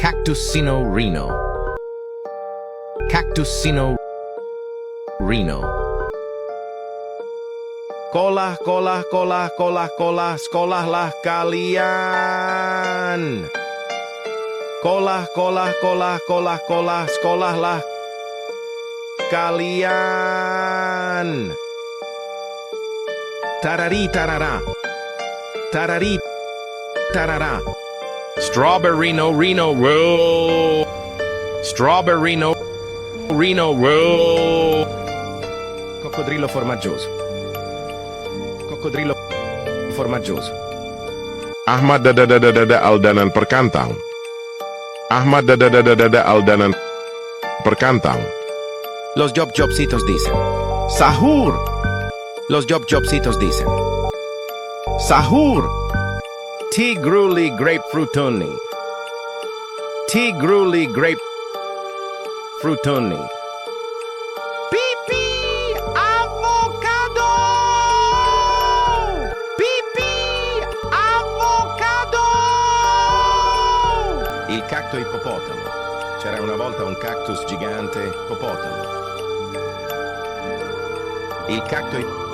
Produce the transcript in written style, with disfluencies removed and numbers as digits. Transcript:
Cactusino Reno. Cactusino Reno. Kolah, kolah, kolah, kolah, kolah, sekolahlah kalian. Kolah, kolah, kolah, kolah, kolah, sekolahlah kalian. Tarari tarara. Tarari tarara. Strawberry no Reno roll. Strawberry no Reno roll. Coccodrillo formaggioso. Coccodrillo formaggioso. Ahmad dadadadadada aldanan perkantang. Ahmad dadadadadada aldanan perkantang. Los jobcitos dicen Sahur. Los jobcitos dicen Sahur. Tigruli grapefruitoni. Tigruli grapefruitoni. Pipi avocado. Pipi avocado. Il cacto ippopotamo. C'era una volta un cactus gigante ippopotamo. Il cacto